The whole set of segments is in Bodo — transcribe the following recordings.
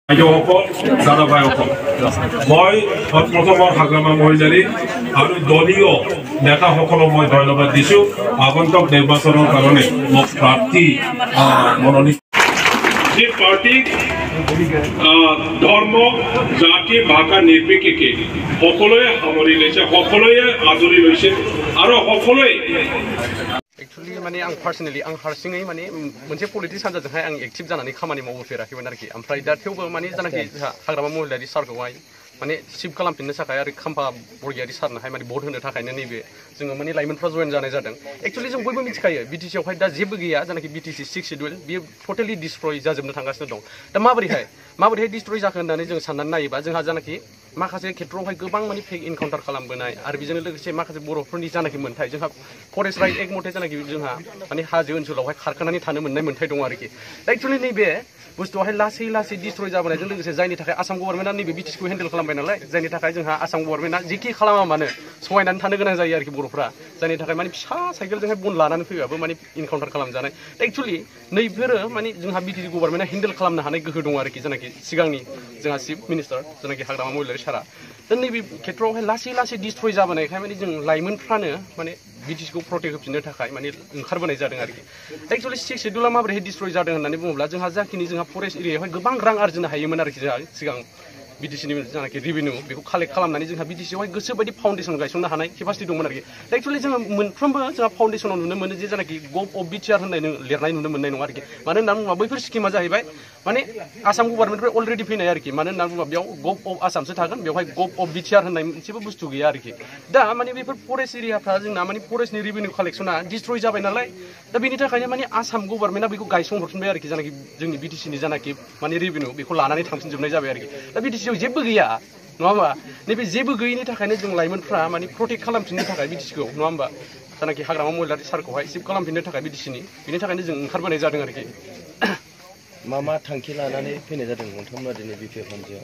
দাদা ভাই মই প্ৰথমৰ হাগ্ৰামা মহিলাৰী আৰু দলীয় নেতাসকলক মই ধন্যবাদ দিছো আগন্তুক নিৰ্বাচনৰ কাৰণে মোক প্ৰাৰ্থী মনোনীত এই পাৰ্টিক ধৰ্ম জাতি ভাষা নিৰ্বিশেষে সকলোৱে সামৰি লৈছে সকলোৱে আদৰি লৈছে আৰু সকলোৱে Actually, mani ang personally ang harsingay mani munse politics hanja janghay ang active janani khamani mawferakhibon arki amfrai da thewbo mani janaki hagrama mohilari sarkawai mani sip kalampinno sakai ari khampa borgiari sarnahay mani vote hono thakayno nebe जोङो माने लाइमोनफ्रा जयन जानाय जादों एक्चुअली जों बयबो मिथिखायो बीटीसी आवहाय दा जेबो गैया जानाखि बीटीसी 6 शेड्यूल बे टोटली डिस्ट्रय जाजोबनो थांगासिनो दं दा माबोरैहाय डिस्ट्रय जाखो होननानै जों साननानै नायोबा जोंहा जानाखि माखासे खेत्रआवहाय गोबां माने फेक इनकाउन्टार खालामबोनाय आरो बेजों लोगोसे माखासे बर'फोरनि जानाखि मोनथाय जोंहा फरेस्ट राइट एक्ट मथे जानाखि जोंहा माने हाजो ओनसोलावहाय खारखानानै थानो मोननाय मोनथाय दं आरोखि दा एक्चुअली नैबे बुस्थुआवहाय लासै डिस्ट्रय जाबोनायजों लोगोसे जायनि थाखाय आसाम गभर्नमेन्टआ नैबे बीटीसीखौ हेन्डेल खालामबाय नालाय जायनि थाखाय जोंहा आसाम गभर्नमेन्टआ जेखि खालामा मानो सहायनानै थानो गोनां जायो आरोखि बर'फ्रा जायनि थाखाय माने फिसा साइकेलजोंहाय बन लानानै फैबाबो माने इनकाउन्टार खालामजानाय एक्चुअलि नैफोरो माने जोंहा बीटीसी गभर्नमेन्टआ हेन्डेल खालामनो हानाय गोहो दं आरोखि जानाखि सिगांनि जोंहा चिफ मिनिस्टार जानाखि हाग्रामा महिलारी सारा दा नैबे खेत्रआवहाय लासै डिस्ट्रय जाबोनायखाय माने जों लाइमोनफ्रानो माने बीटीसीखौ प्रटेक्ट होफिननो थाखाय माने ओंखारबोनाय जादों आरोखि एक्चुअली 6 शेड्यूला माबोरैहाय डिस्ट्रय जादों होननानै बुङोब्ला जोंहा जाखिनि जोंहा फरेस्ट एरियायावहाय गोबां रां आर्जिनो हायोमोन आरोखि जोंहा सिगां बीटीसीनि जानाखि रेभिनिउ बेखौ कालेक्ट खालामनानै जोंहा बीटीसीआवहाय गोसोबायदि फाउन्डेसन गायसननो हानाय केपासिटि दंमोन आरोखि एक्चुअली जोङो मोनफ्रोमबो जोंहा फाउन्डेसनाव नुनो मोनो जे जानाखि गभ अफ बिटिआर होननाय लिरनाय नुनो मोननाय नङा आरोखि मानो होनना बुङोबा बैफोर स्किमा जाहैबाय माने आसाम गभर्नमेन्टनिफ्राय अलरेडि फैनाय आरोखि मानो होनना बुङोबा बेयाव गभ अफ आसामसो थागोन बेवहाय गभ अफ बिटिआर होननाय मोनसेबो बुस्थु गैया आरोखि दा माने बेफोर फरेस्ट एरियाफ्रा जोंना माने फरेस्टनि रेभिनिउ कालेक्सना डिस्ट्रय जाबाय नालाय दा बेनि थाखायनो माने आसाम गभर्नमेन्टआ बेखौ गायसनहरफिनबाय आरोखि जानाखि जोंनि बीटीसीनि जानाखि माने रेभिनिउ बेखौ लानानै थांफिनजोबनाय जाबाय आरोखि दा बीटीसीआव जेबो गैया नङा होमबा नैबे जेबो गैयिनि थाखायनो जों लाइमोनफ्रा माने प्रटेक्ट खालामफिननो थाखाय बीटीसीखौ नङा होमबा जानाखि हाग्रामा महिलारी सारखौहाय सेभ खालामफिननो थाखाय बीटीसीनि बेनि थाखायनो जों ओंखारबोनाय जादों आरोखि मा थांखि लानानै फैनाय जादों मोनथाम दिनै बिपिएफ हान्जायाव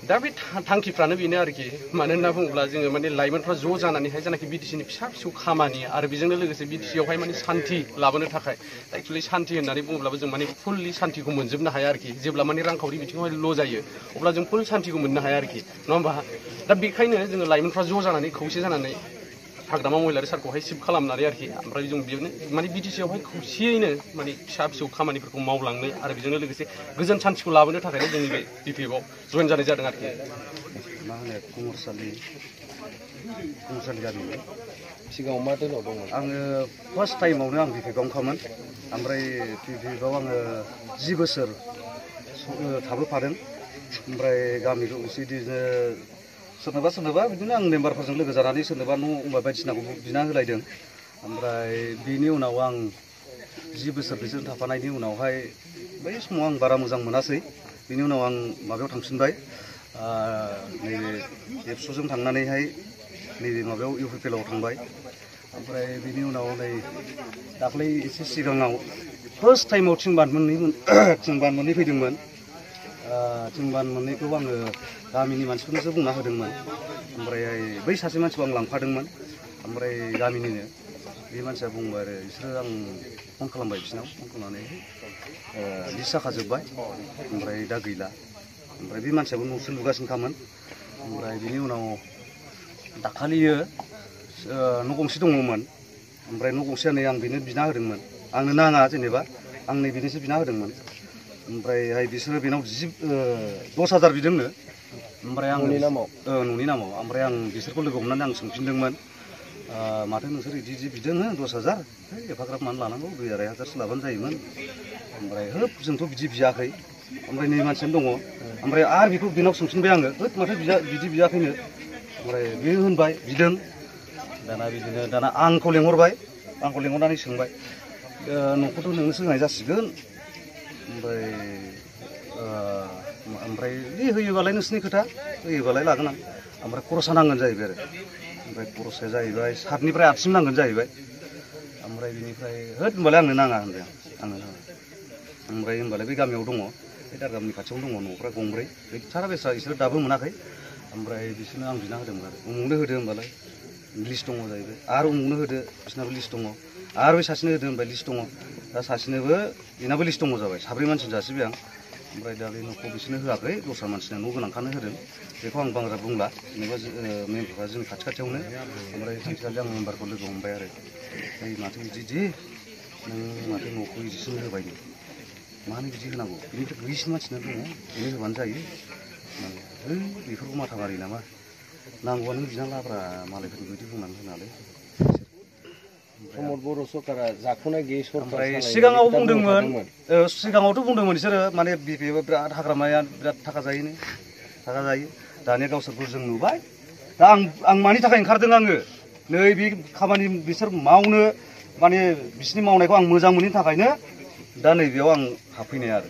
दा बे थांखिफ्रानो बेनो आरोखि मानो होनना बुङोब्ला जोङो माने लाइमोनफ्रा ज' जानानैहाय जानाखि बीटीसीनि फिसा फिसौ खामानि आरो बेजोंनो लोगोसे बीटीसीआवहाय माने सान्थि लाबोनो थाखाय एक्चुअलि सान्थि होननानै बुङोब्लाबो जों माने फुललि सान्थिखौ मोनजोबनो हाया आरोखि जेब्ला माने रांखावरि बिथिङावहाय ल' जायो अब्ला जों फुल सान्थिखौ मोननो हाया आरोखि नङा होमबा दा बेखायनो जोङो लाइमोनफ्रा ज' जानानै खौसे जानानै हाग्रामा महिलारी सारखौहाय सिभ खालामनानै आरोखि ओमफ्राय जों बेयावनो माने बीटीसीआवहाय खौसेयैनो माने फिसा फिसौ खामानिफोरखौ मावलांनो आरो बेजोंनो लोगोसे गोजोन सान्थिखौ लाबोनो थाखायनो जोंनि बे बिपिएफआव जयन जानाय जादों आरोखि मा होनो कुमरसालि गामि सिगाङाव मा दोनाव दंमोन आङो फार्स्ट टाइमावनो आं बिपिएफआवनो खामोन ओमफ्राय बिपिएफआव आङो 10 बोसोर थाबोफादों ओमफ्राय गामिखौ बिदिनो सोरनोबा बिदिनो आं मेम्बारफोरजों लोगो जानानै सोरनोबा न' बायदिसिनाखौ बिना होलायदों ओमफ्राय बिनि उनाव आं 10 बोसोर बिसोरजों थाफानायनि उनावहाय बै समाव आं बारा मोजां मोनासै बिनि उनाव आं माबायाव थांफिनबाय नैबे एबसुजों थांनानैहाय नैबे माबायाव इउपिपिएलआव थांबाय ओमफ्राय बिनि उनाव नै दाख्लै एसे सिगाङाव फार्स्ट टाइमाव थिंबान मोननै फैदोंमोन थिंबान मोननैखौ आङो गामिनि मानसिफोरनोसो बुंना होदोंमोन ओमफ्राय बै सासे मानसिखौ आं लांफादोंमोन ओमफ्राय गामिनिनो बे मानसिया बुंबाय आरो बिसोरो आं फन खालामबाय बिसोरनाव फन खालामनानै लिस्ट जाखाजोब्बाय ओमफ्राय दा गैला ओमफ्राय बे मानसियाबो न'सो लुगासिनोखामोन ओमफ्राय बिनि उनाव दाखालियो न' गंसे दङमोन ओमफ्राय न' गंसेया नै आं बेनो बिना होदोंमोन आंनो नाङा जेनेबा आं नै बेनोसो बिना होदोंमोन ओमफ्रायहाय बिसोरो बेनाव 10,000 बिदोंनो ओमफ्राय आं न'नि नामाव ओमफ्राय आं बिसोरखौ लोगो हमनानै आं सोंफिनदोंमोन माथो नोंसोर बिदि बिदों 10,000 एफाग्राब मानो लानांगौ 2,500 लाबानो जायोमोन ओमफ्राय होब जोंथ' बिदि बियाखै ओमफ्राय नै मानसियानो दङ ओमफ्राय आरो बेखौ बेनाव सोंफिनबाय आङो होब माथो बिदि बियाखैनो ओमफ्राय बे होनबाय बिदों दाना आंखौ लेंहरनानै सोंबाय न'खौथ' नोंनोसो होनाय जासिगोन ओमफ्राय बे होयोबालाय नोंसिनि खोथा होयोबालाय लागोन आं ओमफ्राय खरसा नांगोन जाहैबाय आरो ओमफ्राय खरसाया जाहैबाय 7निफ्राय 8सिम नांगोन जाहैबाय ओमफ्राय बिनिफ्राय होमबालाय आंनो नाङा होनबाय आंनो नाङा ओमफ्राय होमबालाय बे गामियाव दङ बे दारगामनि खाथियावनो दङ न'फ्रा गंब्रै बे सारा बेस्रा बिसोरो दाबो मोनाखै ओमफ्राय बिसोरनो आं बिना होदोंमोन आरो उमुगनो होदो होमबालाय लिस्ट दङ जाहैबाय आरो उमुगनो होदो बिसोरनाबो लिस्ट दङ आरो बे सासेनो होदो होनबाय लिस्ट दङ दा सासेनोबो बेनाबो लिस्ट दङ जाबाय 3 मानसिनो जासिबाय आं ओमफ्राय दा बे न'खौ बिसोरनो होआखै दस्रा मानसिनो न' गोनांखानो होदों बेखौ आं बांद्राय बुंला जेनेबा मेम्बारफ्रा जों खाथि खाथियावनो ओमफ्राय सानसेखालि आं मेम्बारखौ लोगो हमबाय आरो ओइ माथो बिदि नों माथो न'खौ बिदिसो होबाय मानो बिदि होनांगौ बेनिफ्राय गैयिसिन मानसिना दङ बेनो होबानो जायो है बेफोरखौ माथा मारि नामा नांगौआनो बिना लाब्रा मालायफोरनि बिदि बुंनानै होनालै समर बर' सरकारा जाख'नाय गैयै सरकार सिगाङाव बुंदोंमोन सिगाङावथ' बुंदोंमोन बिसोरो माने बिपिएफआ बिराद हाग्रामाया बिराद थाखा जायो दानिया गावसोरखौ जों नुबाय दा आं मानि थाखाय ओंखारदों आङो नै बे खामानि बिसोर मावनो माने बिसोरनि मावनायखौ आं मोजां मोनैनि थाखायनो दा नैबेयाव आं हाबफैनाय आरो